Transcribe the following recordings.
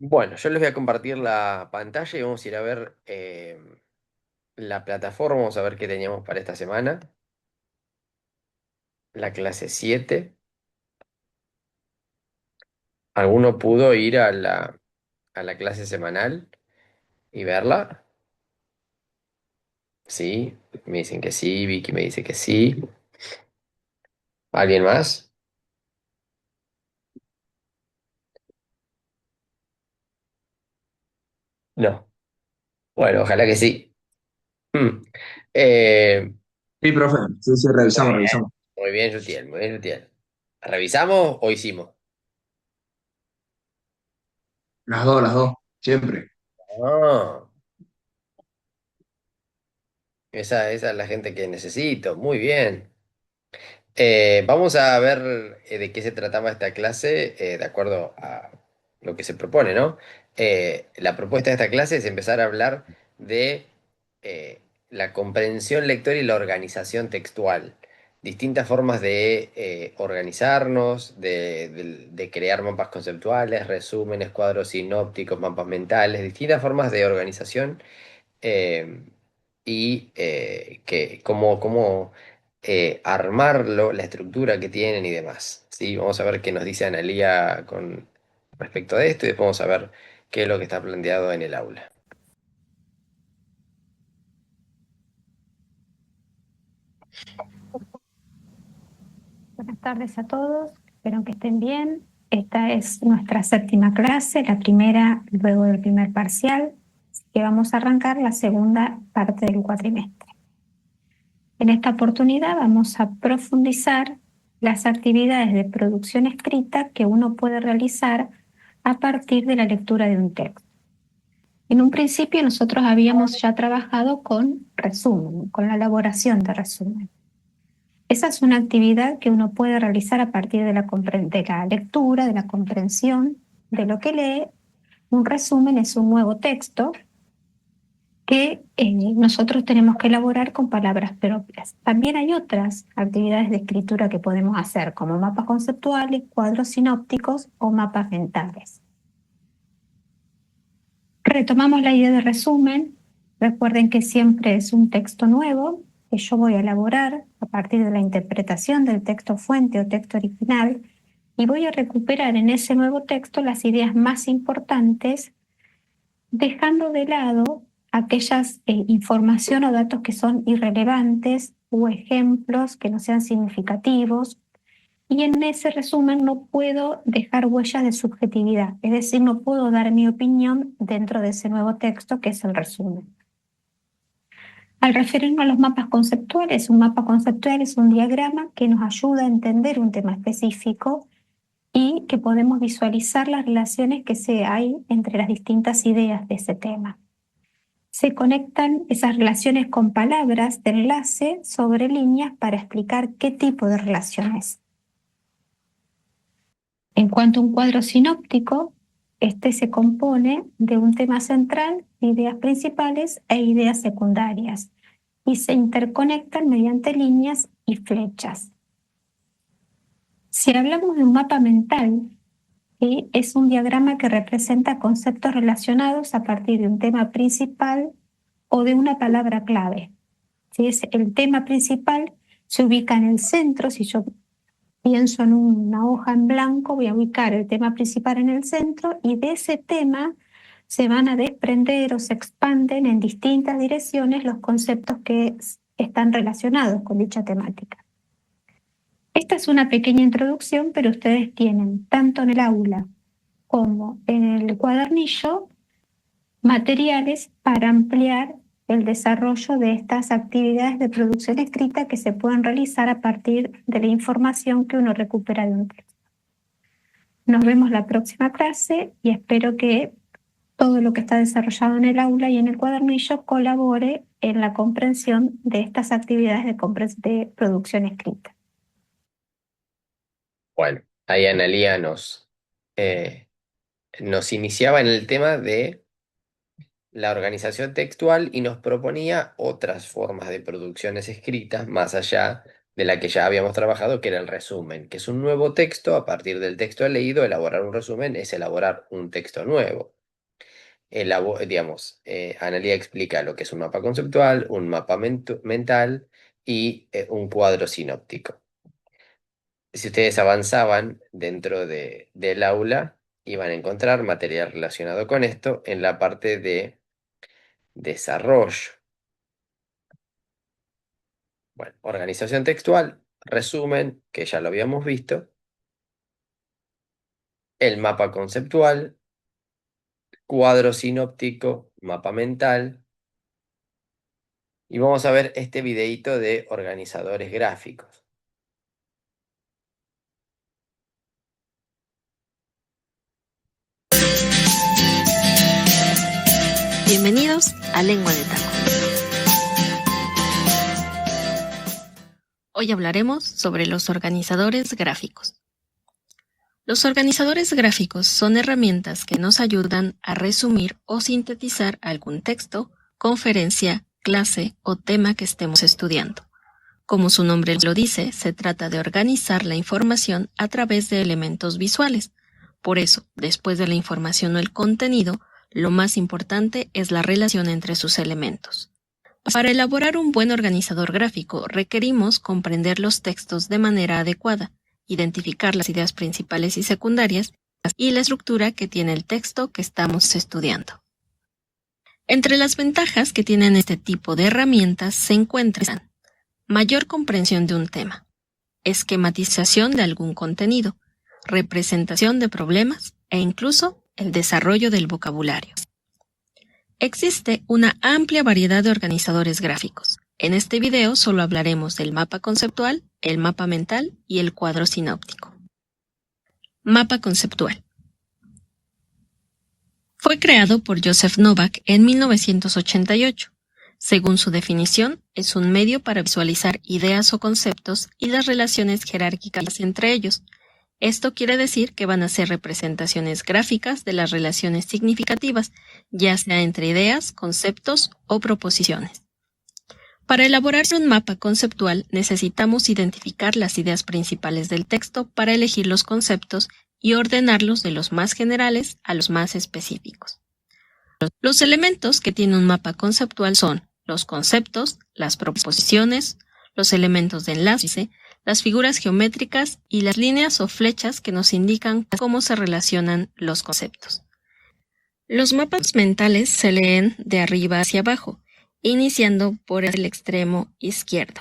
Bueno, yo les voy a compartir la pantalla y vamos a ir a ver la plataforma, vamos a ver qué teníamos para esta semana. La clase 7. ¿Alguno pudo ir a la clase semanal y verla? Sí, me dicen que sí, Vicky me dice que sí. ¿Alguien más? No. Bueno, ojalá que sí. Mm. Eh, Sí, profe. Sí, sí, muy revisamos, bien, revisamos. muy bien, Yutiel, muy bien, Yutiel. ¿Revisamos o hicimos? Las dos, siempre. Ah, esa es la gente que necesito. Muy bien. Vamos a ver de qué se trataba esta clase de acuerdo a lo que se propone, ¿no? La propuesta de esta clase es empezar a hablar de la comprensión lectora y la organización textual. Distintas formas de organizarnos, de crear mapas conceptuales, resúmenes, cuadros sinópticos, mapas mentales, distintas formas de organización eh, y cómo armarlo, la estructura que tienen y demás. ¿Sí? Vamos a ver qué nos dice Analía con respecto a esto y después vamos a ver qué es lo que está planteado en el aula. Buenas tardes a todos, espero que estén bien. Esta es nuestra séptima clase, la primera luego del primer parcial, así que vamos a arrancar la segunda parte del cuatrimestre. En esta oportunidad vamos a profundizar las actividades de producción escrita que uno puede realizar a partir de la lectura de un texto. En un principio nosotros habíamos ya trabajado con resumen, con la elaboración de resumen. Esa es una actividad que uno puede realizar a partir de de la lectura, de la comprensión de lo que lee. Un resumen es un nuevo texto que nosotros tenemos que elaborar con palabras propias. También hay otras actividades de escritura que podemos hacer, como mapas conceptuales, cuadros sinópticos o mapas mentales. Retomamos la idea de resumen. Recuerden que siempre es un texto nuevo que yo voy a elaborar a partir de la interpretación del texto fuente o texto original y voy a recuperar en ese nuevo texto las ideas más importantes, dejando de lado aquellas información o datos que son irrelevantes o ejemplos que no sean significativos, y en ese resumen no puedo dejar huellas de subjetividad, es decir, no puedo dar mi opinión dentro de ese nuevo texto que es el resumen. Al referirnos a los mapas conceptuales, un mapa conceptual es un diagrama que nos ayuda a entender un tema específico y que podemos visualizar las relaciones que hay entre las distintas ideas de ese tema. Se conectan esas relaciones con palabras de enlace sobre líneas para explicar qué tipo de relaciones. En cuanto a un cuadro sinóptico, este se compone de un tema central, ideas principales e ideas secundarias, y se interconectan mediante líneas y flechas. Si hablamos de un mapa mental, es un diagrama que representa conceptos relacionados a partir de un tema principal o de una palabra clave. Si es el tema principal, se ubica en el centro. Si yo pienso en una hoja en blanco, voy a ubicar el tema principal en el centro y de ese tema se van a desprender o se expanden en distintas direcciones los conceptos que están relacionados con dicha temática. Esta es una pequeña introducción, pero ustedes tienen tanto en el aula como en el cuadernillo materiales para ampliar el desarrollo de estas actividades de producción escrita que se pueden realizar a partir de la información que uno recupera de un texto. Nos vemos la próxima clase y espero que todo lo que está desarrollado en el aula y en el cuadernillo colabore en la comprensión de estas actividades de producción escrita. Bueno, ahí Analía nos iniciaba en el tema de la organización textual y nos proponía otras formas de producciones escritas más allá de la que ya habíamos trabajado, que era el resumen, que es un nuevo texto. A partir del texto leído, elaborar un resumen es elaborar un texto nuevo. Digamos, Analía explica lo que es un mapa conceptual, un mapa mental y un cuadro sinóptico. Si ustedes avanzaban dentro del aula, iban a encontrar material relacionado con esto en la parte de desarrollo. Bueno, organización textual, resumen, que ya lo habíamos visto, el mapa conceptual, cuadro sinóptico, mapa mental, y vamos a ver este videíto de organizadores gráficos. Bienvenidos a Lengua de Taco. Hoy hablaremos sobre los organizadores gráficos. Los organizadores gráficos son herramientas que nos ayudan a resumir o sintetizar algún texto, conferencia, clase o tema que estemos estudiando. Como su nombre lo dice, se trata de organizar la información a través de elementos visuales. Por eso, después de la información o el contenido, lo más importante es la relación entre sus elementos. Para elaborar un buen organizador gráfico requerimos comprender los textos de manera adecuada, identificar las ideas principales y secundarias y la estructura que tiene el texto que estamos estudiando. Entre las ventajas que tienen este tipo de herramientas se encuentran mayor comprensión de un tema, esquematización de algún contenido, representación de problemas e incluso el desarrollo del vocabulario. Existe una amplia variedad de organizadores gráficos. En este video solo hablaremos del mapa conceptual, el mapa mental y el cuadro sinóptico. Mapa conceptual. Fue creado por Joseph Novak en 1988. Según su definición, es un medio para visualizar ideas o conceptos y las relaciones jerárquicas entre ellos. Esto quiere decir que van a ser representaciones gráficas de las relaciones significativas, ya sea entre ideas, conceptos o proposiciones. Para elaborar un mapa conceptual necesitamos identificar las ideas principales del texto para elegir los conceptos y ordenarlos de los más generales a los más específicos. Los elementos que tiene un mapa conceptual son los conceptos, las proposiciones, los elementos de enlace, las figuras geométricas y las líneas o flechas que nos indican cómo se relacionan los conceptos. Los mapas mentales se leen de arriba hacia abajo, iniciando por el extremo izquierdo.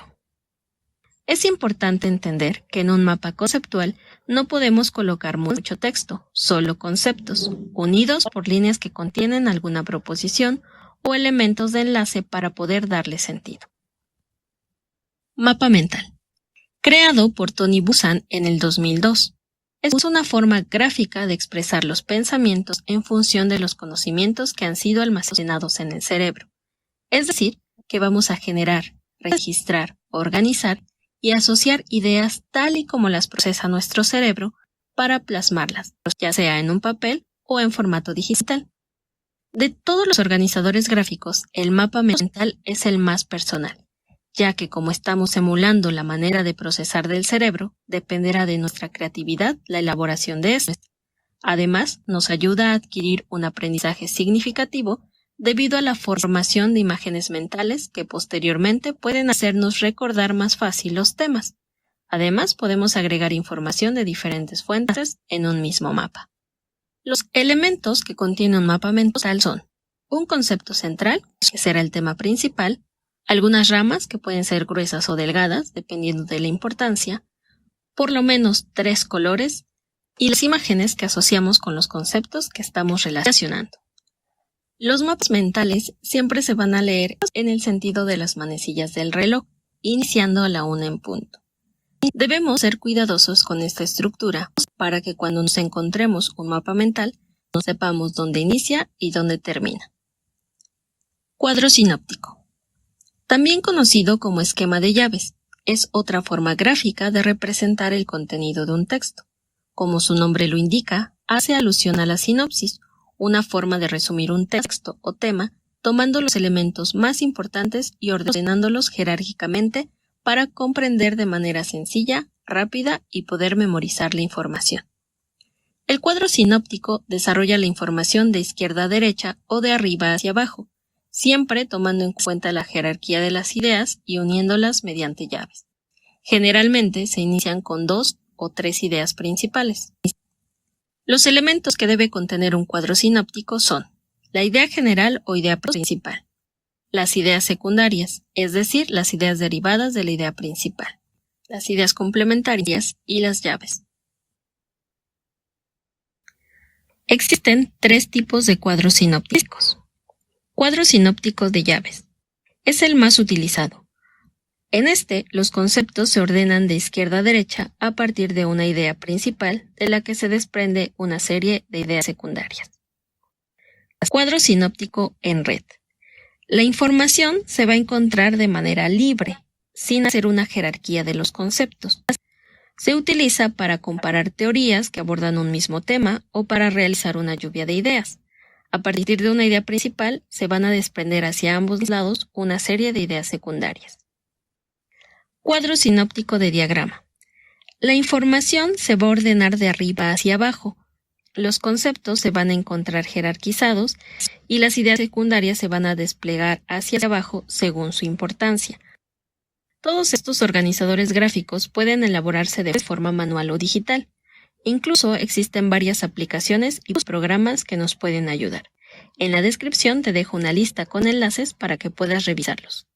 Es importante entender que en un mapa conceptual no podemos colocar mucho texto, solo conceptos, unidos por líneas que contienen alguna proposición o elementos de enlace para poder darle sentido. Mapa mental. Creado por Tony Buzan en el 2002. Es una forma gráfica de expresar los pensamientos en función de los conocimientos que han sido almacenados en el cerebro. Es decir, que vamos a generar, registrar, organizar y asociar ideas tal y como las procesa nuestro cerebro para plasmarlas, ya sea en un papel o en formato digital. De todos los organizadores gráficos, el mapa mental es el más personal, ya que como estamos emulando la manera de procesar del cerebro, dependerá de nuestra creatividad la elaboración de este. Además, nos ayuda a adquirir un aprendizaje significativo debido a la formación de imágenes mentales que posteriormente pueden hacernos recordar más fácil los temas. Además, podemos agregar información de diferentes fuentes en un mismo mapa. Los elementos que contiene un mapa mental son un concepto central, que será el tema principal, algunas ramas que pueden ser gruesas o delgadas, dependiendo de la importancia, por lo menos 3 colores y las imágenes que asociamos con los conceptos que estamos relacionando. Los mapas mentales siempre se van a leer en el sentido de las manecillas del reloj, iniciando a la 1 en punto. Debemos ser cuidadosos con esta estructura para que cuando nos encontremos un mapa mental, no sepamos dónde inicia y dónde termina. Cuadro sinóptico. También conocido como esquema de llaves, es otra forma gráfica de representar el contenido de un texto. Como su nombre lo indica, hace alusión a la sinopsis, una forma de resumir un texto o tema, tomando los elementos más importantes y ordenándolos jerárquicamente para comprender de manera sencilla, rápida y poder memorizar la información. El cuadro sinóptico desarrolla la información de izquierda a derecha o de arriba hacia abajo, siempre tomando en cuenta la jerarquía de las ideas y uniéndolas mediante llaves. Generalmente se inician con 2 o 3 ideas principales. Los elementos que debe contener un cuadro sinóptico son la idea general o idea principal, las ideas secundarias, es decir, las ideas derivadas de la idea principal, las ideas complementarias y las llaves. Existen 3 tipos de cuadros sinópticos. Cuadro sinóptico de llaves. Es el más utilizado. En este, los conceptos se ordenan de izquierda a derecha a partir de una idea principal de la que se desprende una serie de ideas secundarias. Cuadro sinóptico en red. La información se va a encontrar de manera libre, sin hacer una jerarquía de los conceptos. Se utiliza para comparar teorías que abordan un mismo tema o para realizar una lluvia de ideas. A partir de una idea principal, se van a desprender hacia ambos lados una serie de ideas secundarias. Cuadro sinóptico de diagrama. La información se va a ordenar de arriba hacia abajo. Los conceptos se van a encontrar jerarquizados y las ideas secundarias se van a desplegar hacia abajo según su importancia. Todos estos organizadores gráficos pueden elaborarse de forma manual o digital. Incluso existen varias aplicaciones y programas que nos pueden ayudar. En la descripción te dejo una lista con enlaces para que puedas revisarlos.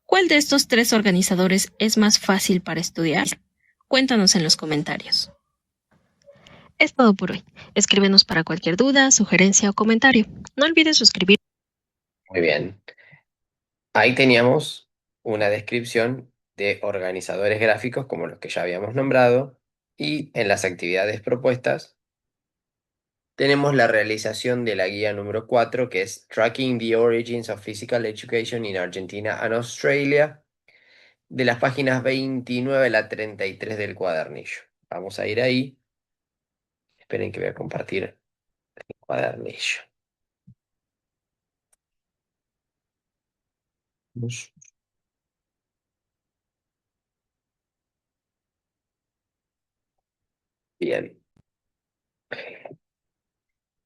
¿Cuál de estos 3 organizadores es más fácil para estudiar? Cuéntanos en los comentarios. Es todo por hoy. Escríbenos para cualquier duda, sugerencia o comentario. No olvides suscribirte. Muy bien. Ahí teníamos una descripción de organizadores gráficos como los que ya habíamos nombrado, y en las actividades propuestas tenemos la realización de la guía número 4, que es Tracking the Origins of Physical Education in Argentina and Australia, de las páginas 29 a la 33 del cuadernillo. Vamos a ir ahí. Esperen que voy a compartir el cuadernillo. Bien.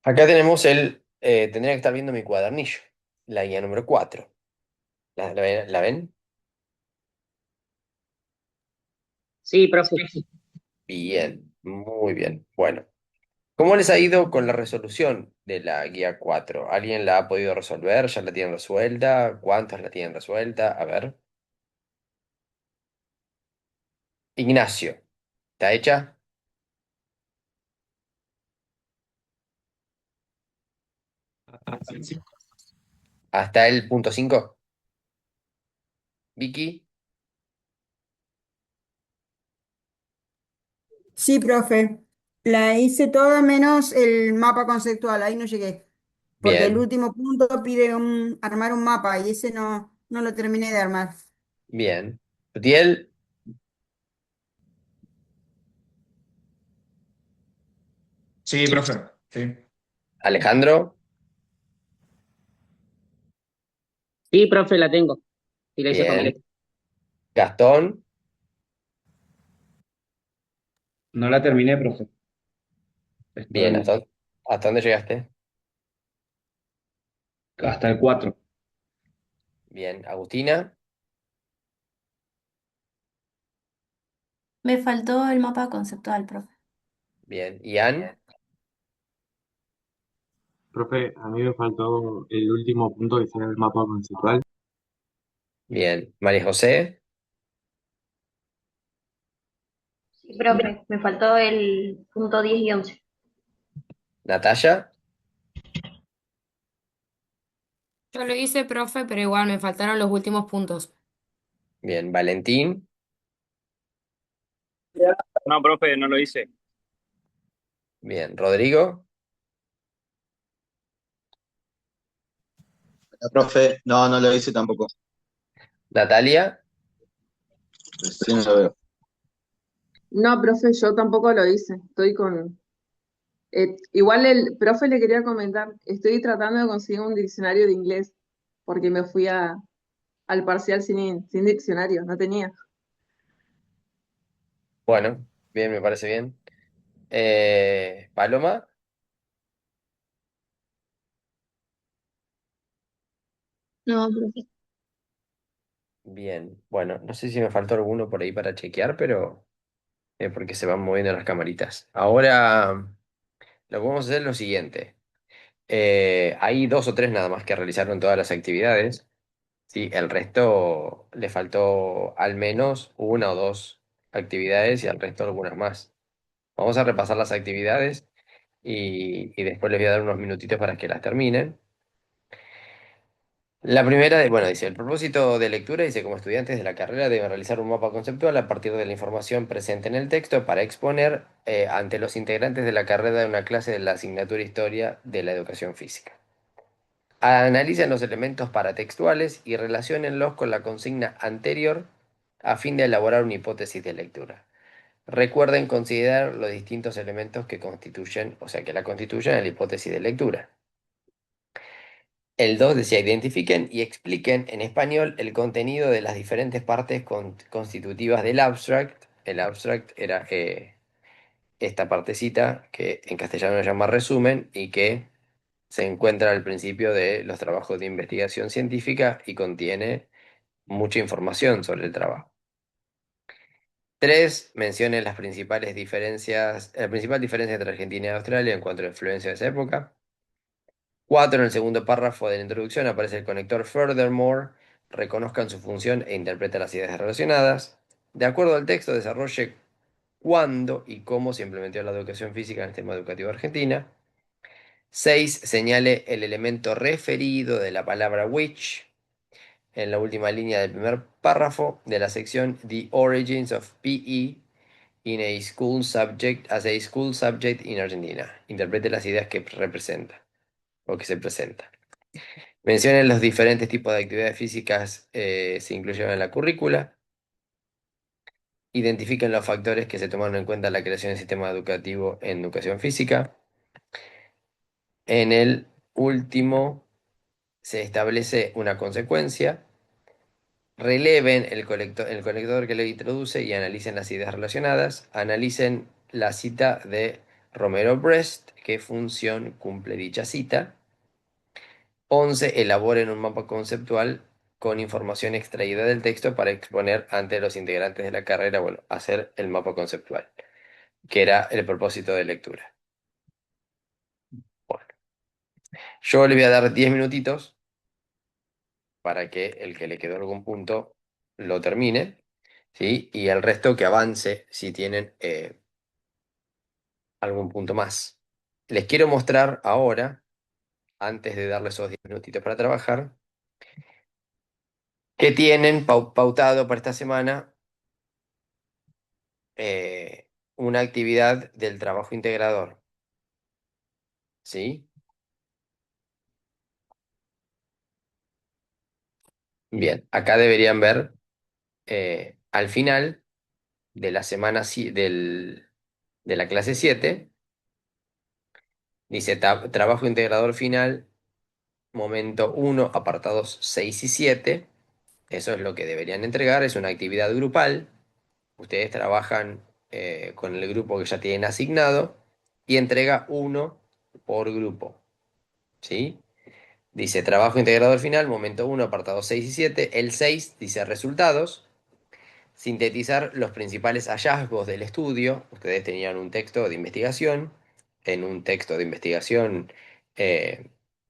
Acá tenemos tendría que estar viendo mi cuadernillo, la guía número 4. ¿La ven? Sí, profe. Bien, muy bien. Bueno, ¿cómo les ha ido con la resolución de la guía 4? ¿Alguien la ha podido resolver? ¿Ya la tienen resuelta? ¿Cuántos la tienen resuelta? A ver. Ignacio, ¿está hecha? ¿Hasta el punto 5? ¿Vicky? Sí, profe. La hice toda menos el mapa conceptual, ahí no llegué. Porque el Bien, último punto pide armar un mapa y ese no lo terminé de armar. bien. ¿Utiel? Sí, profe. Sí. ¿Alejandro? Sí, profe, la tengo. Y la hice Bien. completa. ¿Gastón? No la terminé, profe. Bien, Estoy ¿hasta dónde llegaste? hasta el 4. Bien, ¿Agustina? Me faltó el mapa conceptual, profe. Bien, ¿Ian? Profe, a mí me faltó el último punto que sea el mapa conceptual. Bien, ¿María José? Sí, profe, me faltó el punto 10 y 11. ¿Natalia? Yo lo hice, profe, pero igual me faltaron los últimos puntos. Bien, ¿Valentín? No, profe, no lo hice. Bien, ¿Rodrigo? Profe, no lo hice tampoco. ¿Natalia? Recién lo veo. No, profe, yo tampoco lo hice. Estoy con... igual el profe le quería comentar, estoy tratando de conseguir un diccionario de inglés, porque me fui al parcial sin diccionario, no tenía. Bueno, bien, me parece bien. Paloma, No, profe. bien. Bueno, no sé si me faltó alguno por ahí para chequear, pero porque se van moviendo las camaritas. Ahora lo que vamos a hacer es lo siguiente. Hay dos o tres nada más que realizaron todas las actividades. Sí, el resto le faltó al menos una o dos actividades y al resto algunas más. Vamos a repasar las actividades y después les voy a dar unos minutitos para que las terminen. La primera, bueno, dice, el propósito de lectura dice, como estudiantes de la carrera deben realizar un mapa conceptual a partir de la información presente en el texto para exponer ante los integrantes de la carrera de una clase de la asignatura Historia de la Educación Física. Analicen los elementos paratextuales y relaciónenlos con la consigna anterior a fin de elaborar una hipótesis de lectura. Recuerden considerar los distintos elementos que constituyen, o sea, que la constituyen en la hipótesis de lectura. El 2 decía, identifiquen y expliquen en español el contenido de las diferentes partes constitutivas del abstract. El abstract era esta partecita que en castellano se llama resumen y que se encuentra al principio de los trabajos de investigación científica y contiene mucha información sobre el trabajo. 3, mencionen las principales diferencias, la principal diferencia entre Argentina y Australia en cuanto a la influencia de esa época. 4, en el segundo párrafo de la introducción aparece el conector Furthermore. Reconozcan su función e interpreten las ideas relacionadas. De acuerdo al texto, desarrolle cuándo y cómo se implementó la educación física en el sistema educativo argentina. 6, señale el elemento referido de la palabra which en la última línea del primer párrafo de la sección The Origins of PE in a School Subject as a School Subject in Argentina. Interprete las ideas que representa o que se presentan. Mencionen los diferentes tipos de actividades físicas se incluyen en la currícula. Identifiquen los factores que se tomaron en cuenta en la creación del sistema educativo en educación física. En el último se establece una consecuencia. Releven el conector que le introduce y analicen las ideas relacionadas. Analicen la cita de Romero Brest, qué función cumple dicha cita. 11, elaboren un mapa conceptual con información extraída del texto para exponer ante los integrantes de la carrera, bueno, hacer el mapa conceptual, que era el propósito de lectura. Bueno, yo le voy a dar 10 minutitos para que el que le quedó algún punto lo termine, ¿sí? Y el resto que avance si tienen algún punto más. Les quiero mostrar ahora, antes de darles esos 10 minutitos para trabajar, que tienen pautado para esta semana una actividad del trabajo integrador. ¿Sí? Bien, acá deberían ver al final de la semana de la clase 7, dice trabajo integrador final, momento 1, apartados 6 y 7. Eso es lo que deberían entregar, es una actividad grupal. Ustedes trabajan con el grupo que ya tienen asignado y entrega uno por grupo. ¿Sí? Dice trabajo integrador final, momento 1, apartados 6 y 7. El 6 dice resultados. Sintetizar los principales hallazgos del estudio. Ustedes tenían un texto de investigación. En un texto de investigación eh,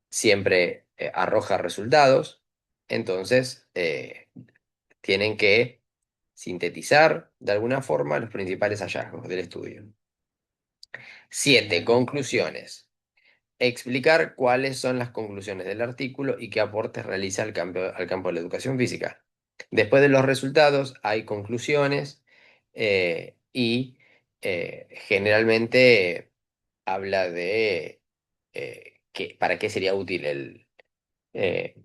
siempre arroja resultados. Entonces, tienen que sintetizar de alguna forma los principales hallazgos del estudio. 7, conclusiones. Explicar cuáles son las conclusiones del artículo y qué aportes realiza al campo de la educación física. Después de los resultados hay conclusiones y generalmente habla de para qué sería útil eh,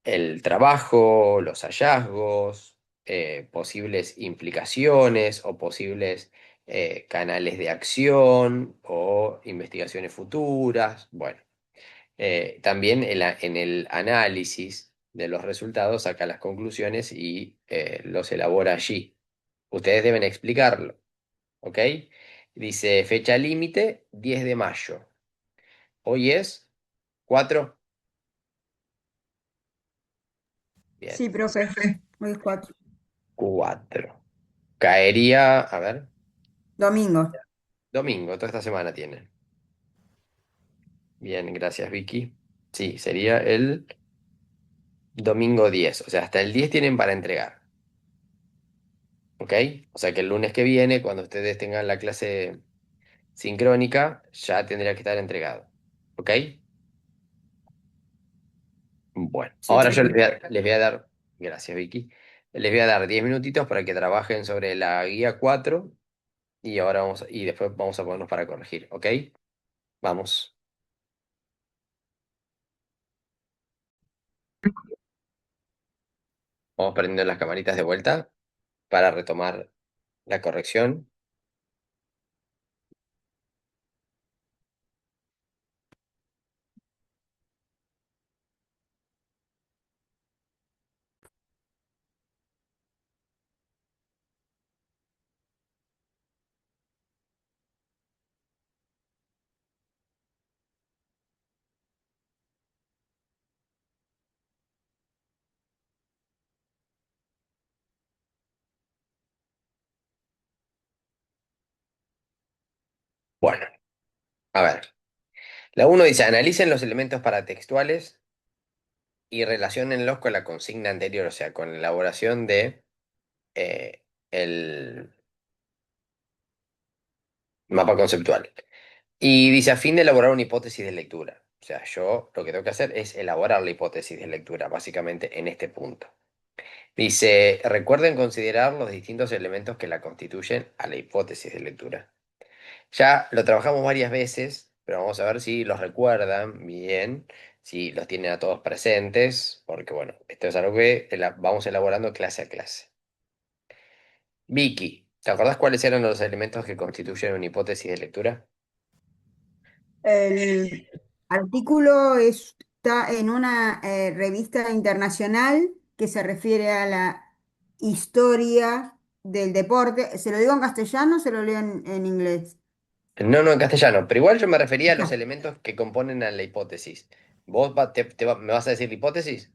el trabajo, los hallazgos, posibles implicaciones o posibles canales de acción o investigaciones futuras. Bueno, también en el análisis de los resultados saca las conclusiones y los elabora allí. Ustedes deben explicarlo. ¿ok? Dice fecha límite 10 de mayo. Hoy es 4. Bien, Sí, profe. Hoy es 4. 4. Caería, a ver, Domingo. domingo, toda esta semana tienen. Bien, gracias Vicky. Sí, sería el domingo 10. O sea, hasta el 10 tienen para entregar. ¿Ok? O sea que el lunes que viene, cuando ustedes tengan la clase sincrónica, ya tendría que estar entregado. ¿Ok? Bueno, Sí, ahora yo profe. les voy a dar, gracias Vicky, les voy a dar 10 minutitos para que trabajen sobre la guía 4 y ahora y después vamos a ponernos para corregir. ¿Ok? Vamos. Vamos prendiendo las camaritas de vuelta para retomar la corrección. Bueno, a ver. La uno dice, analicen los elementos paratextuales y relaciónenlos con la consigna anterior, o sea, con la elaboración de el mapa conceptual. Y dice, a fin de elaborar una hipótesis de lectura. O sea, yo lo que tengo que hacer es elaborar la hipótesis de lectura, básicamente en este punto. Dice, recuerden considerar los distintos elementos que la constituyen a la hipótesis de lectura. Ya lo trabajamos varias veces, pero vamos a ver si los recuerdan bien, si los tienen a todos presentes, porque bueno, esto es algo que vamos elaborando clase a clase. Vicky, ¿te acordás cuáles eran los elementos que constituyen una hipótesis de lectura? El artículo está en una revista internacional que se refiere a la historia del deporte. ¿Se lo digo en castellano o se lo leo en inglés? No, no, en castellano, pero igual yo me refería a los Ya. elementos que componen a la hipótesis. ¿Vos me vas a decir la hipótesis?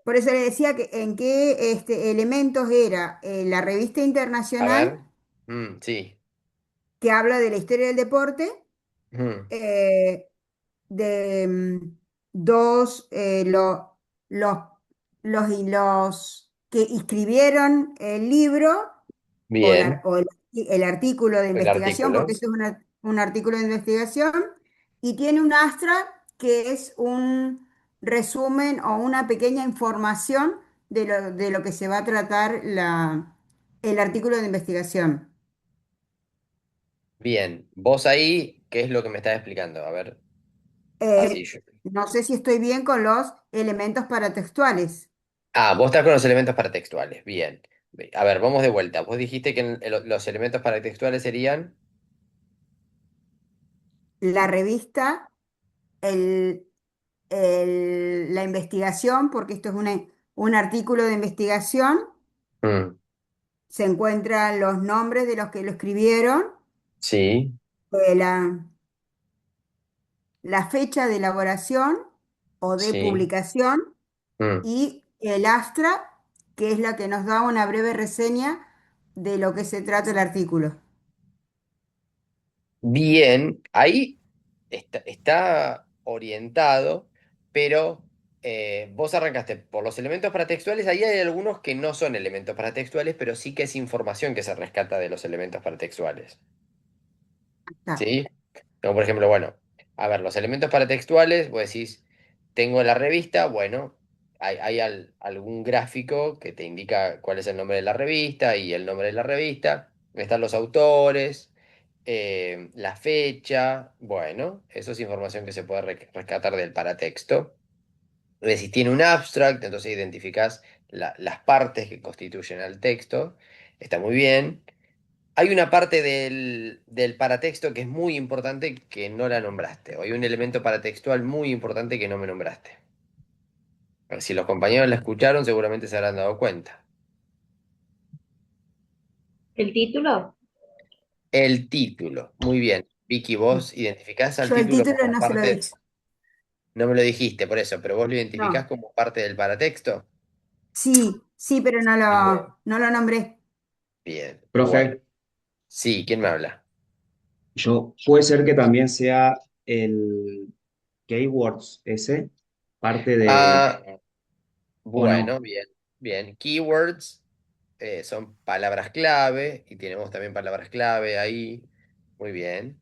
Por eso le decía que en qué elementos era la revista A internacional ver. Sí. que habla de la historia del deporte, Mm, eh, de dos, los, los que escribieron el libro o, bien, el artículo de el investigación, artículo. porque esto es un artículo de investigación, y tiene un astra que es un resumen o una pequeña información de lo que se va a tratar el artículo de investigación. Bien, vos ahí, ¿qué es lo que me estás explicando? A ver, así Eh, yo. no sé si estoy bien con los elementos paratextuales. Ah, vos estás con los elementos paratextuales. Bien. A ver, vamos de vuelta. Vos dijiste que los elementos paratextuales serían. La revista, el, la investigación, porque esto es un artículo de investigación, Mm, se encuentran los nombres de los que lo escribieron, sí, eh, la, la fecha de elaboración o de sí. publicación Mm. y el astra, que es la que nos da una breve reseña de lo que se trata el artículo. Bien, ahí está orientado, pero vos arrancaste por los elementos paratextuales. Ahí hay algunos que no son elementos paratextuales, pero sí que es información que se rescata de los elementos paratextuales. Ah, ¿Sí? Como por ejemplo, bueno, a ver, los elementos paratextuales, vos decís, tengo la revista, bueno, hay algún gráfico que te indica cuál es el nombre de la revista y el nombre de la revista, están los autores, la fecha, bueno, eso es información que se puede rescatar del paratexto. Es decir, tiene un abstract, entonces identificás las partes que constituyen al texto, está muy bien. Hay una parte del paratexto que es muy importante que no la nombraste. O hay un elemento paratextual muy importante que no me nombraste. A ver, si los compañeros la escucharon, seguramente se habrán dado cuenta. ¿El título? El título. Muy bien. Vicky, ¿vos identificás al Yo el título título como no se lo parte? dije. No me lo dijiste por eso, pero vos lo identificás No. como parte del paratexto. Sí, sí, pero Bien, no lo nombré. bien. Bueno, Profe, sí, ¿quién me habla? puede ser que también sea el keywords ese, parte de, Ah, o bueno, no. bien, bien. Keywords son palabras clave y tenemos también palabras clave ahí. Muy bien.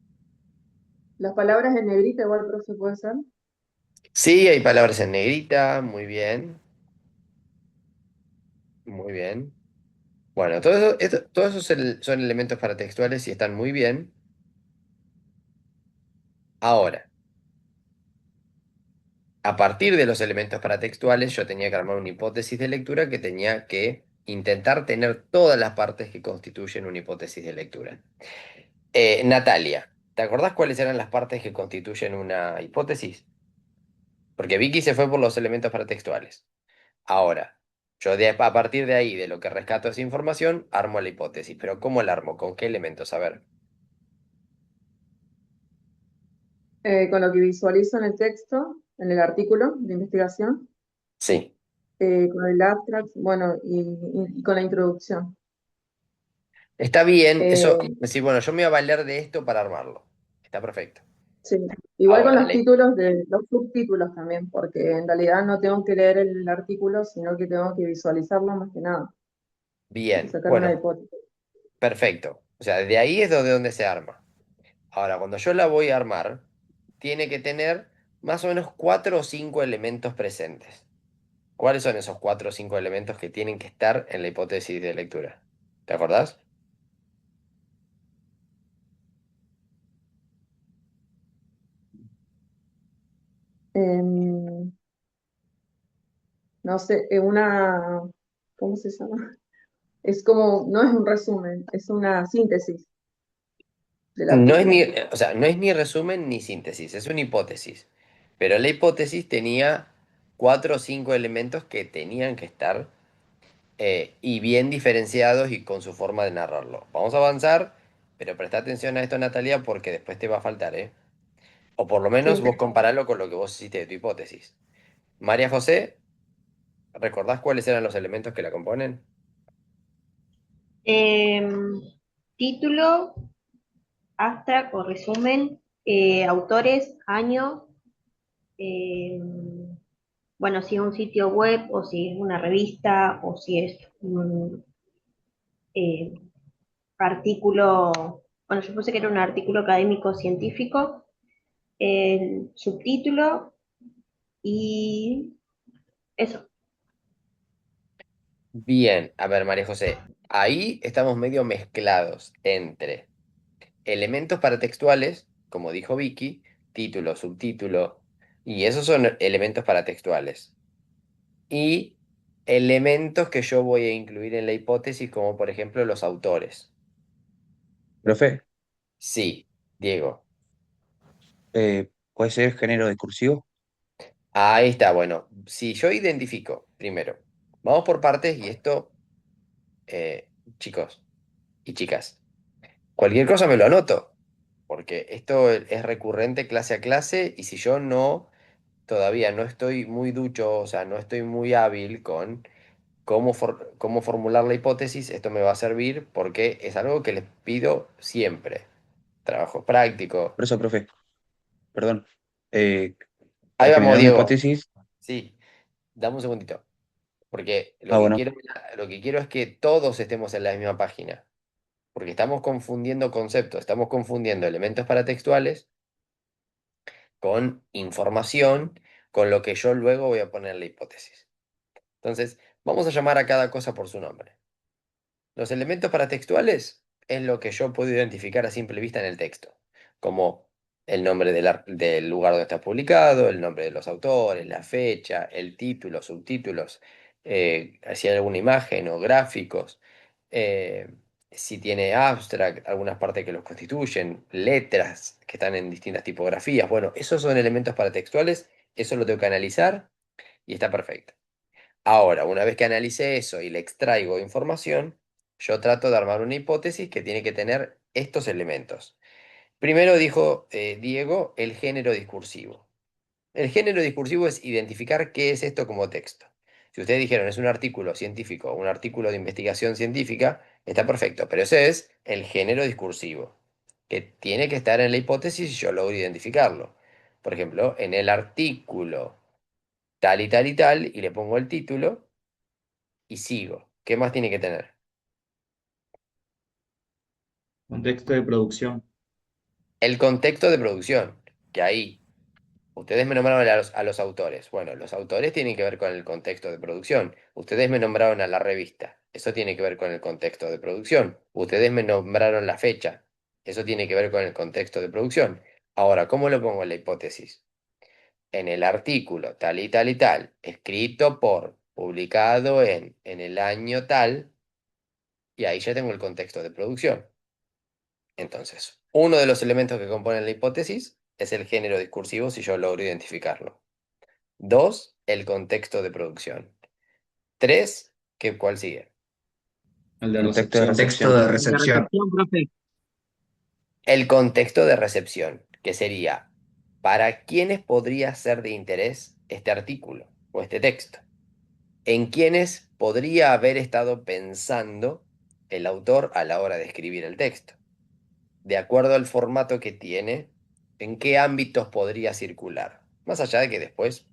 Las palabras en negrita igual, profe, puede ser. Sí, hay palabras en negrita. Muy bien, muy bien. Bueno, todos esos son elementos paratextuales y están muy bien. Ahora, a partir de los elementos paratextuales, yo tenía que armar una hipótesis de lectura que tenía que intentar tener todas las partes que constituyen una hipótesis de lectura. Natalia, ¿te acordás cuáles eran las partes que constituyen una hipótesis? Porque Vicky se fue por los elementos paratextuales. Ahora, a partir de ahí, de lo que rescato esa información, armo la hipótesis. Pero ¿cómo la armo? ¿Con qué elementos? A ver. Con lo que visualizo en el texto, en el artículo de investigación, Sí. con el abstract, bueno, y con la introducción. Está bien, eso, Eh, sí, bueno, yo me voy a valer de esto para armarlo. Está perfecto. sí, igual con Ahora, los títulos de los subtítulos también, porque en realidad no tengo que leer el artículo, sino que tengo que visualizarlo más que nada y bien, sacar una bueno, hipótesis. perfecto. O sea, de ahí es de donde se arma. Ahora, cuando yo la voy a armar, tiene que tener más o menos 4 o 5 elementos presentes. ¿Cuáles son esos 4 o 5 elementos que tienen que estar en la hipótesis de lectura? ¿Te acordás? Em, no sé, ¿cómo se llama? Es como, no es un resumen, es una síntesis del No es artículo. ni, o sea, no es ni resumen ni síntesis, es una hipótesis. Pero la hipótesis tenía 4 o 5 elementos que tenían que estar y bien diferenciados y con su forma de narrarlo. Vamos a avanzar, pero presta atención a esto, Natalia, porque después te va a faltar, ¿eh? O por lo menos Sí, vos comparalo con lo que vos hiciste de tu hipótesis. María José, ¿recordás cuáles eran los elementos que la componen? Em, Título, abstract o resumen, autores, año, bueno, si es un sitio web o si es una revista o si es un eh, artículo, bueno, yo puse que era un artículo académico científico, el subtítulo y eso. Bien, a ver, María José, ahí estamos medio mezclados entre elementos paratextuales, como dijo Vicky, título, subtítulo, y esos son elementos paratextuales. Y elementos que yo voy a incluir en la hipótesis, como por ejemplo los autores. Profe, Sí, Diego. ¿puede ser género discursivo? Ahí está, bueno, si yo identifico, primero, vamos por partes y esto, eh, chicos y chicas, cualquier cosa me lo anoto, porque esto es recurrente clase a clase y si yo no, todavía no estoy muy ducho, o sea, no estoy muy hábil con cómo formular la hipótesis, esto me va a servir porque es algo que les pido siempre. Trabajo práctico. Por eso, profe, perdón. Eh, Ahí al vamos, generar una Diego. hipótesis, Sí, dame un segundito. Porque bueno, lo que quiero es que todos estemos en la misma página. Porque estamos confundiendo conceptos, estamos confundiendo elementos paratextuales con información, con lo que yo luego voy a poner en la hipótesis. Entonces, vamos a llamar a cada cosa por su nombre. Los elementos paratextuales es lo que yo puedo identificar a simple vista en el texto, como el nombre del lugar donde está publicado, el nombre de los autores, la fecha, el título, subtítulos, si hay alguna imagen o gráficos, eh, si tiene abstract, algunas partes que los constituyen, letras que están en distintas tipografías. Bueno, esos son elementos paratextuales, eso lo tengo que analizar y está perfecto. Ahora, una vez que analice eso y le extraigo información, yo trato de armar una hipótesis que tiene que tener estos elementos. Primero dijo Diego, el género discursivo. El género discursivo es identificar qué es esto como texto. Si ustedes dijeron es un artículo científico, un artículo de investigación científica, está perfecto, pero ese es el género discursivo, que tiene que estar en la hipótesis y yo logro identificarlo. Por ejemplo, en el artículo tal y tal y tal, y le pongo el título y sigo. ¿Qué más tiene que tener? Contexto de producción. El contexto de producción, que ahí ustedes me nombraron a los autores. Bueno, los autores tienen que ver con el contexto de producción. Ustedes me nombraron a la revista. Eso tiene que ver con el contexto de producción. Ustedes me nombraron la fecha. Eso tiene que ver con el contexto de producción. Ahora, ¿cómo lo pongo en la hipótesis? En el artículo tal y tal y tal, escrito por, publicado en el año tal, y ahí ya tengo el contexto de producción. Entonces, uno de los elementos que componen la hipótesis es el género discursivo si yo logro identificarlo. Dos, el contexto de producción. Tres, ¿cuál sigue? El de Contexto de recepción. Contexto recepción. de La recepción. recepción, profe. El contexto de recepción, que sería, ¿para quiénes podría ser de interés este artículo o este texto? ¿En quiénes podría haber estado pensando el autor a la hora de escribir el texto? De acuerdo al formato que tiene, ¿en qué ámbitos podría circular? Más allá de que después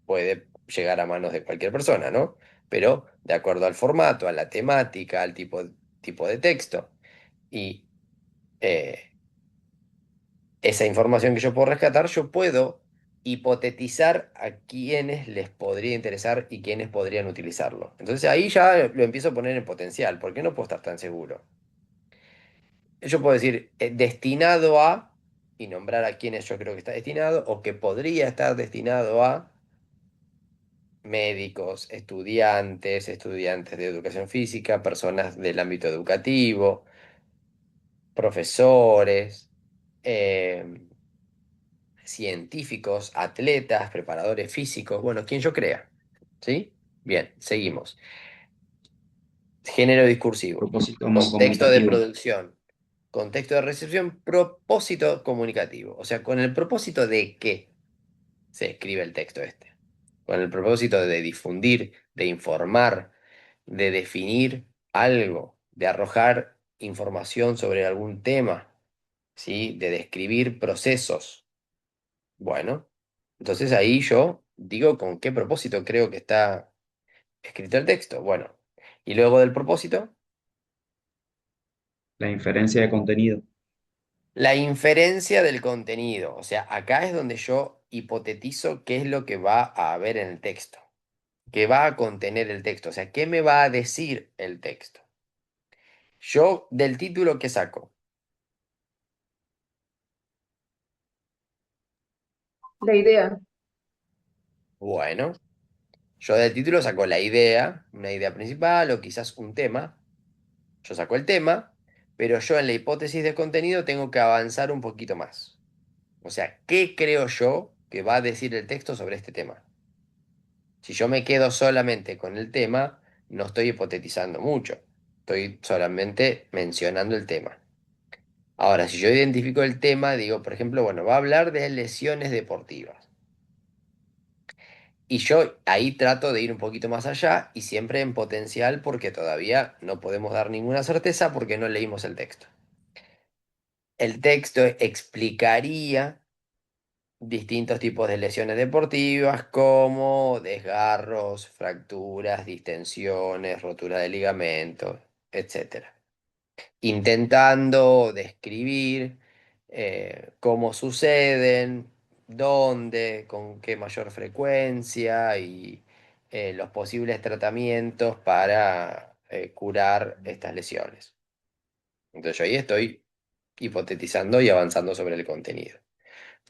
puede llegar a manos de cualquier persona, ¿no? Pero de acuerdo al formato, a la temática, al tipo de texto y eh, esa información que yo puedo rescatar, yo puedo hipotetizar a quiénes les podría interesar y quiénes podrían utilizarlo. Entonces ahí ya lo empiezo a poner en potencial, porque no puedo estar tan seguro. Yo puedo decir destinado a, y nombrar a quienes yo creo que está destinado, o que podría estar destinado a médicos, estudiantes de educación física, personas del ámbito educativo, profesores, científicos, atletas, preparadores físicos, bueno, quien yo crea. ¿Sí? Bien, seguimos. Género discursivo, Propósito contexto de comunicativo. producción, contexto de recepción, propósito comunicativo. O sea, ¿con el propósito de qué se escribe el texto este? Con el propósito de difundir, de informar, de definir algo, de arrojar información sobre algún tema, ¿sí? De describir procesos. Bueno, entonces ahí yo digo con qué propósito creo que está escrito el texto. Bueno, y luego del propósito, La inferencia de contenido. la inferencia del contenido. O sea, acá es donde yo hipotetizo qué es lo que va a haber en el texto, qué va a contener el texto, o sea, qué me va a decir el texto. Yo del título que saco, La idea. bueno, yo del título saco la idea, una idea principal o quizás un tema. Yo saco el tema, pero yo en la hipótesis de contenido tengo que avanzar un poquito más. O sea, ¿qué creo yo que va a decir el texto sobre este tema? Si yo me quedo solamente con el tema, no estoy hipotetizando mucho. Estoy solamente mencionando el tema. Ahora, si yo identifico el tema, digo, por ejemplo, bueno, va a hablar de lesiones deportivas. Y yo ahí trato de ir un poquito más allá y siempre en potencial porque todavía no podemos dar ninguna certeza porque no leímos el texto. El texto explicaría distintos tipos de lesiones deportivas como desgarros, fracturas, distensiones, rotura de ligamentos, etcétera, intentando describir cómo suceden, dónde, con qué mayor frecuencia y los posibles tratamientos para curar estas lesiones. Entonces yo ahí estoy hipotetizando y avanzando sobre el contenido.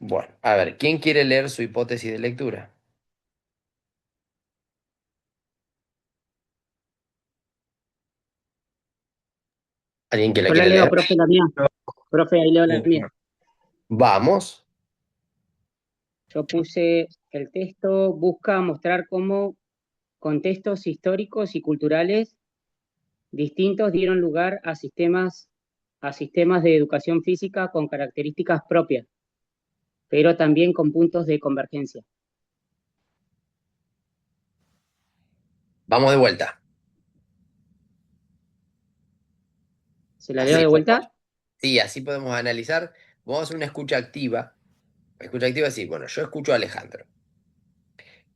Bueno, a ver, ¿quién quiere leer su hipótesis de lectura? ¿Alguien que la Yo la quiere leo, leer? profe, la mía. Profe, ahí leo la mía. Vamos. Yo puse el texto, busca mostrar cómo contextos históricos y culturales distintos dieron lugar a sistemas de educación física con características propias, pero también con puntos de convergencia. Vamos de vuelta. ¿Se la leo Así de podemos, vuelta? sí, así podemos analizar. Vamos a hacer una escucha activa. Escucha activa, sí, bueno, yo escucho a Alejandro.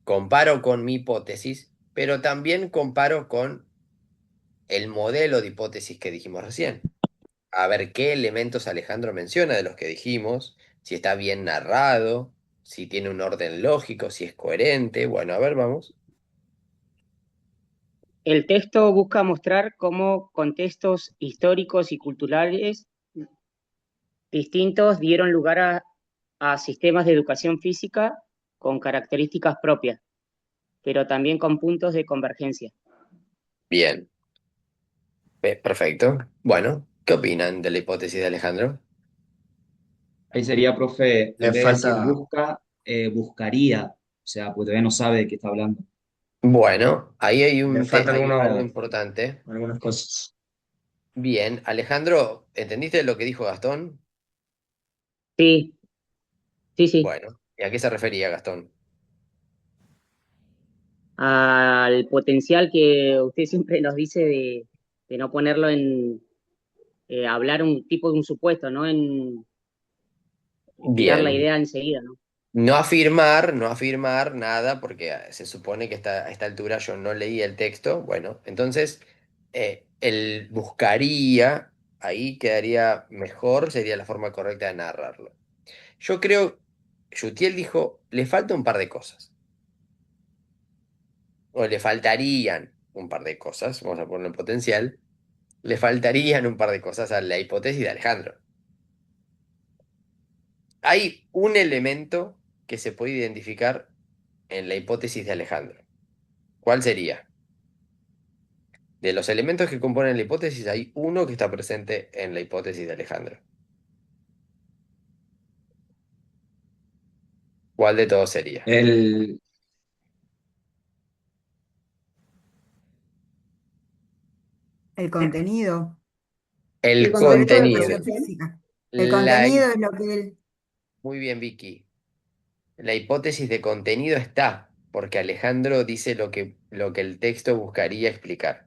Comparo con mi hipótesis, pero también comparo con el modelo de hipótesis que dijimos recién. A ver qué elementos Alejandro menciona de los que dijimos, si está bien narrado, si tiene un orden lógico, si es coherente. Bueno, a ver, vamos. El texto busca mostrar cómo contextos históricos y culturales distintos dieron lugar a sistemas de educación física con características propias, pero también con puntos de convergencia. Bien, perfecto. Bueno, ¿qué opinan de la hipótesis de Alejandro? Ahí sería, profe, Le en vez de decir falta, busca, buscaría. O sea, pues todavía no sabe de qué está hablando. Bueno, ahí hay le falta hay algo algunos, importante. algunas cosas. Bien, Alejandro, ¿entendiste lo que dijo Gastón? Sí, sí, sí. Bueno, ¿y a qué se refería Gastón? Al potencial que usted siempre nos dice de no ponerlo en hablar un tipo de un supuesto, no en tirar la Bien, idea enseguida, ¿no? no afirmar nada, porque se supone que a esta altura yo no leí el texto. Bueno, entonces el buscaría, ahí quedaría mejor, sería la forma correcta de narrarlo. Yo creo, Yutiel dijo, le falta un par de cosas, o le faltarían un par de cosas, vamos a ponerlo en potencial, le faltarían un par de cosas a la hipótesis de Alejandro. Hay un elemento que se puede identificar en la hipótesis de Alejandro. ¿Cuál sería? De los elementos que componen la hipótesis, hay uno que está presente en la hipótesis de Alejandro. ¿Cuál de todos sería? El, El contenido, El El por eso contexto de educación contenido. producción. física. El La, contenido hi- es lo que él, Muy bien, Vicky. La hipótesis de contenido está, porque Alejandro dice lo que el texto buscaría explicar.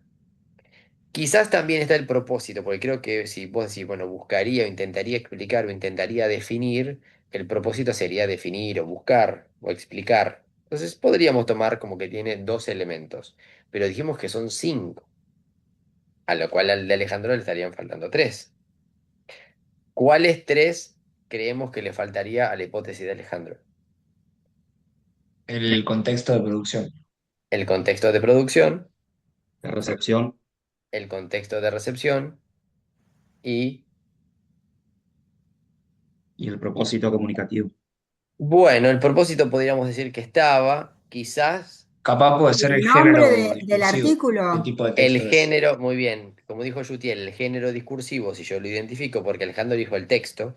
Quizás también está el propósito, porque creo que si vos decís, bueno, buscaría o intentaría explicar o intentaría definir, el propósito sería definir o buscar o explicar. Entonces podríamos tomar como que tiene dos elementos, pero dijimos que son cinco, a lo cual al de Alejandro le estarían faltando tres. ¿Cuáles tres creemos que le faltaría a la hipótesis de Alejandro? El contexto de producción. El contexto de producción, de recepción el contexto de recepción y, y el y propósito comunicativo. bueno, el propósito podríamos decir que estaba, quizás. Capaz puede y ser el el nombre género del discursivo. ¿Qué artículo, tipo de El texto es? género, muy bien, como dijo Yutiel, el género discursivo, si yo lo identifico, porque Alejandro dijo el texto,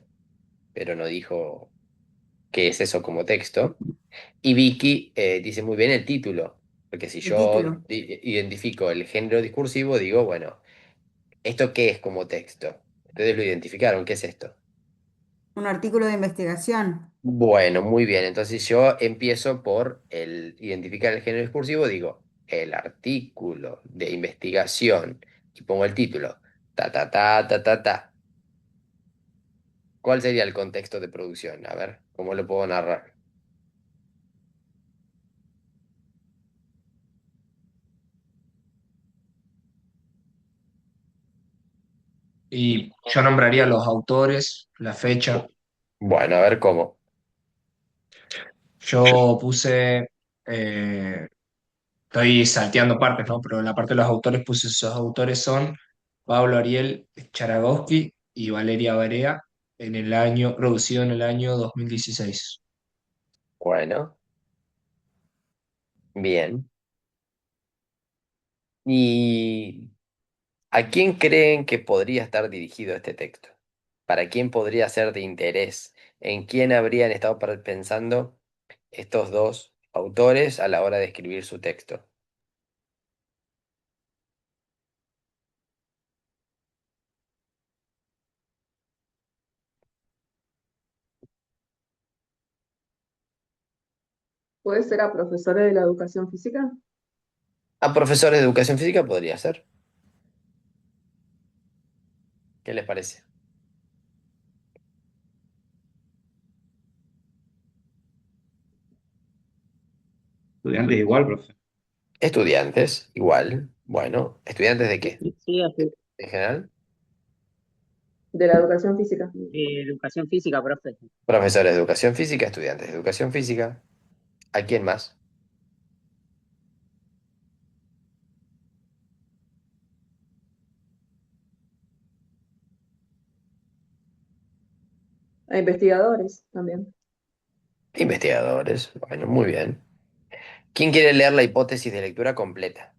pero no dijo qué es eso como texto, y Vicky dice muy bien el título, porque si el yo título, identifico el género discursivo, digo, bueno, ¿esto qué es como texto? Ustedes lo identificaron, ¿qué es esto? un artículo de investigación, Bueno, muy bien, entonces yo empiezo por el identificar el género discursivo, digo, el artículo de investigación, y pongo el título, ta, ta, ta, ta, ta, ta. ¿Cuál sería el contexto de producción? A ver, ¿cómo lo puedo narrar? Y yo nombraría los autores, la fecha. Bueno, a ver cómo. Yo puse, estoy salteando partes, ¿no? Pero en la parte de los autores puse esos autores son Pablo Ariel Charagowski y Valeria Barea producido en el año 2016. Bueno, bien. ¿Y a quién creen que podría estar dirigido este texto? ¿Para quién podría ser de interés? ¿En quién habrían estado pensando estos dos autores a la hora de escribir su texto? ¿Puede ser a profesores de la educación física? A profesores de educación física podría ser. ¿Qué les parece? Estudiantes igual, profe. Estudiantes, igual. Bueno, ¿estudiantes de qué? Sí, así. ¿En general? De la educación física. Educación física, profe. Profesores de educación física, estudiantes de educación física. ¿A quién más? A investigadores también. Investigadores. Bueno, muy bien. ¿Quién quiere leer la hipótesis de lectura completa?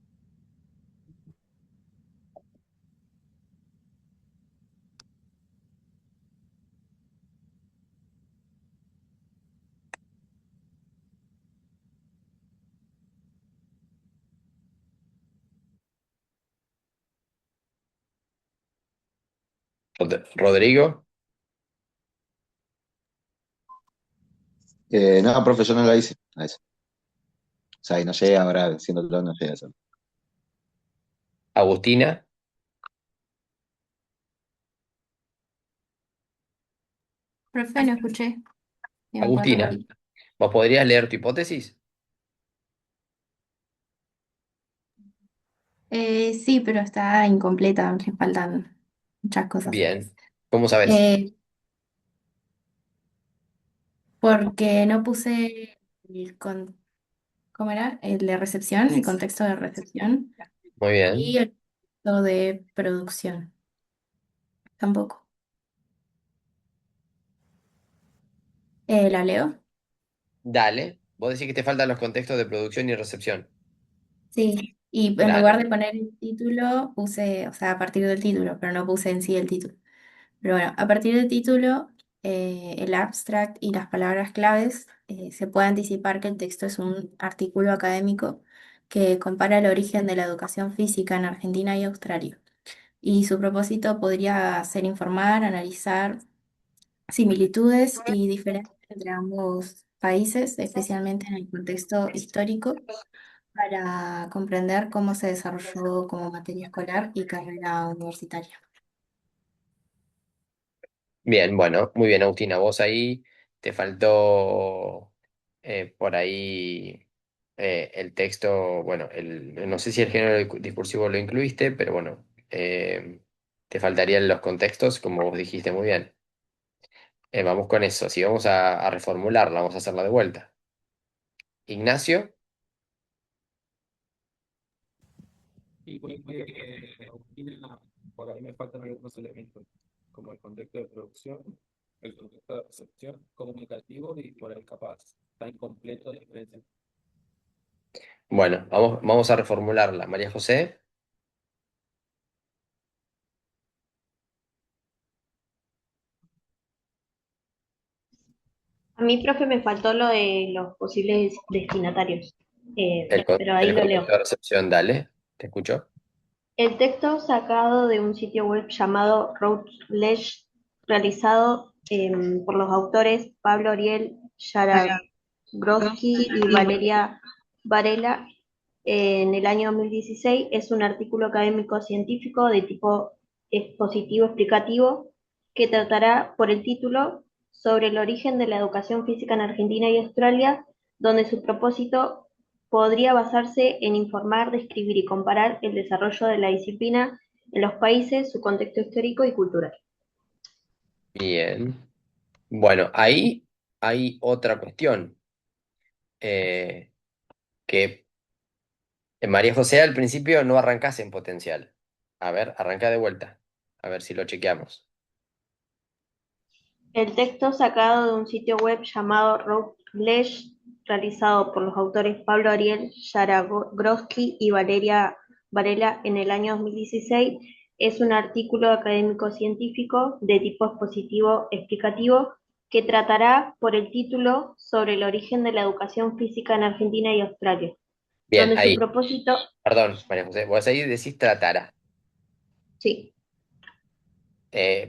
Rodrigo. No, profe, yo no la hice a eso. O sea, y no llegué ahora, siendo todo, no llegué a eso. Agustina. Profe, no escuché. ¿Me puede Agustina, repetir? ¿vos podrías leer tu hipótesis? Sí, pero está incompleta, le faltan muchas cosas. Bien. ¿Cómo sabes? Eh, porque no puse ¿cómo era? El de recepción, el contexto de recepción Muy y bien. el contexto de producción. Tampoco. ¿La leo? Dale. Vos decís que te faltan los contextos de producción y recepción. Sí. Y en lugar Dale. de poner el título, puse, o sea, a partir del título, pero no puse en sí el título. Pero bueno, a partir del título, el abstract y las palabras claves, se puede anticipar que el texto es un artículo académico que compara el origen de la educación física en Argentina y Australia. Y su propósito podría ser informar, analizar similitudes y diferencias entre ambos países, especialmente en el contexto histórico, para comprender cómo se desarrolló como materia escolar y carrera universitaria. Bien, bueno, muy bien, Agustina. Vos ahí te faltó por ahí el texto, bueno, no sé si el género discursivo lo incluiste, pero bueno, te faltarían los contextos, como vos dijiste muy bien. Vamos con eso, si vamos a reformularla, vamos a hacerla de vuelta. Ignacio, Y pues, Agustina, por ahí me faltan algunos elementos, como el contexto de producción, el contexto de recepción, comunicativo y por ahí capaz. Está incompleto la diferencia. bueno, vamos a reformularla. María José, A mí, profe, me faltó lo de los posibles destinatarios, pero ahí el lo leo. contexto de recepción, dale, te escucho. El texto sacado de un sitio web llamado Routledge, realizado por los autores Pablo Ariel Jaragroski y Valeria Varela en el año 2016, es un artículo académico científico de tipo expositivo explicativo que tratará por el título sobre el origen de la educación física en Argentina y Australia, donde su propósito podría basarse en informar, describir y comparar el desarrollo de la disciplina en los países, su contexto histórico y cultural. Bien. Bueno, ahí hay otra cuestión, que María José al principio no arrancás en potencial. A ver, arranca de vuelta. A ver si lo chequeamos. El texto sacado de un sitio web llamado Routledge, realizado por los autores Pablo Ariel Jaragroski y Valeria Varela en el año 2016, es un artículo académico científico de tipo expositivo explicativo que tratará por el título sobre el origen de la educación física en Argentina y Australia, Bien, donde su ahí. propósito, Perdón, María José. Vos ahí decís tratara sí,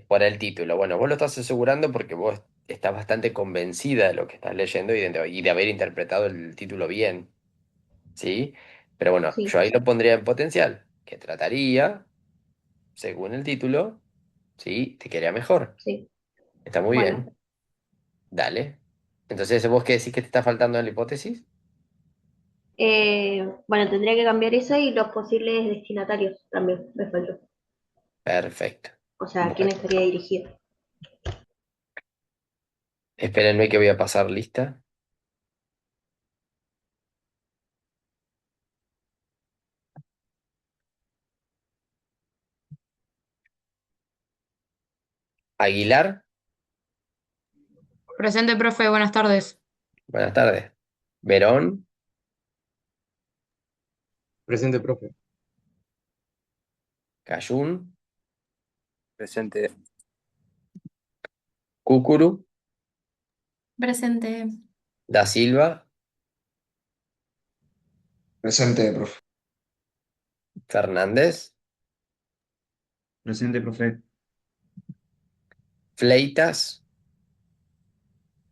por el título. Bueno, vos lo estás asegurando porque vos estás bastante convencida de lo que estás leyendo y de haber interpretado el título bien, ¿sí? Pero bueno, yo Sí, ahí lo pondría en potencial, que trataría, según el título, ¿sí? Te quedaría mejor. sí. Está muy Bueno, bien. Dale. Entonces, ¿vos qué decís que te está faltando en la hipótesis? bueno, tendría que cambiar eso y los posibles destinatarios también me faltó. Perfecto. O sea, ¿a quién Bueno, estaría dirigido? espérenme que voy a pasar lista. Aguilar, Presente, profe, buenas tardes. buenas tardes. Verón, Presente, profe. Cayún, Presente. Cúcuru, Presente. Da Silva, Presente, profe. Fernández, Presente, profe. Fleitas,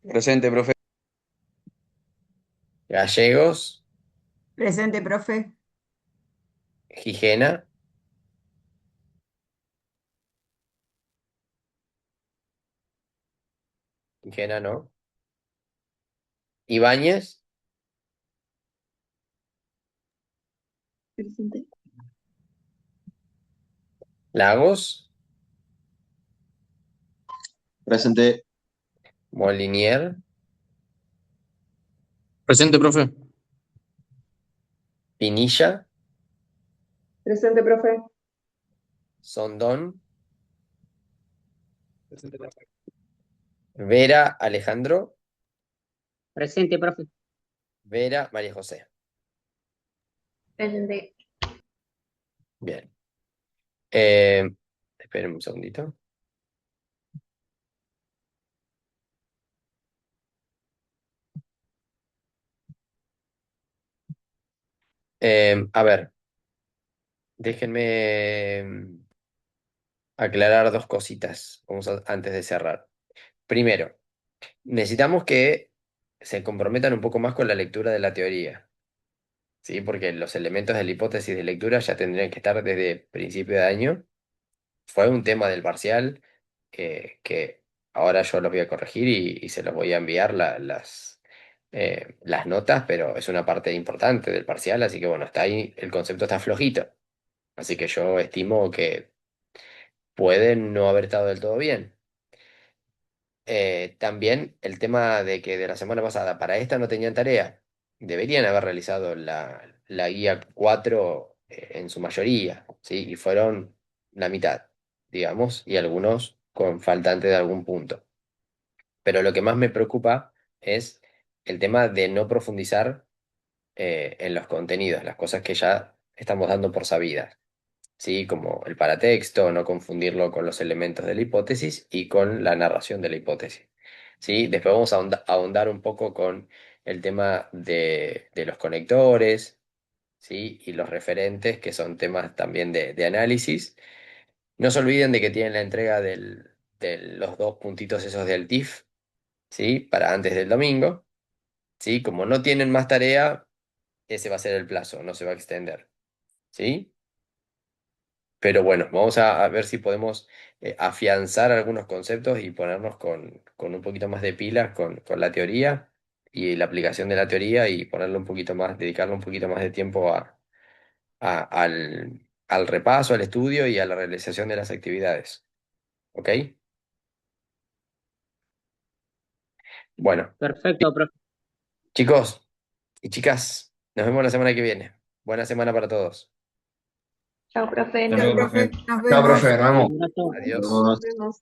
Presente, profe. Gallegos, Presente, profe. Gijena, Gijena no. Ibáñez, Presente. Lagos, Presente. Molinier, Presente, profe. Pinilla, Presente, profe. Sondón, Presente, profe. Vera, Alejandro, Presente, profe. Vera, María José. Presente. Bien. Eh, esperen un segundito. A ver, déjenme aclarar dos cositas. Antes de cerrar. Primero, necesitamos que se comprometan un poco más con la lectura de la teoría, ¿sí? Porque los elementos de la hipótesis de lectura ya tendrían que estar desde principio de año. Fue un tema del parcial que ahora yo los voy a corregir y se los voy a enviar las notas, pero es una parte importante del parcial, así que bueno, está ahí, el concepto está flojito. Así que yo estimo que puede no haber estado del todo bien. También el tema de que de la semana pasada para esta no tenían tarea. Deberían haber realizado la guía 4 en su mayoría, ¿sí? Y fueron la mitad, digamos, y algunos con faltante de algún punto. Pero lo que más me preocupa es el tema de no profundizar en los contenidos, las cosas que ya estamos dando por sabidas. ¿Sí? Como el paratexto, no confundirlo con los elementos de la hipótesis y con la narración de la hipótesis. ¿Sí? Después vamos a ahondar un poco con el tema de los conectores, ¿sí? Y los referentes, que son temas también de análisis. No se olviden de que tienen la entrega de los dos puntitos esos del TIF, ¿sí? Para antes del domingo, ¿sí? Como no tienen más tarea, ese va a ser el plazo, no se va a extender, ¿sí? Pero bueno, vamos a ver si podemos afianzar algunos conceptos y ponernos con un poquito más de pilas con la teoría y la aplicación de la teoría y ponerle un poquito más, dedicarle un poquito más de tiempo al repaso, al estudio y a la realización de las actividades. ¿Ok? Bueno, Perfecto, profe. chicos y chicas, nos vemos la semana que viene. Buena semana para todos. Chao, profe. Hasta Chao, luego, profe. profe. Nos Chao, vemos. profe, nos vemos. Un abrazo. Adiós. Nos Nos vemos.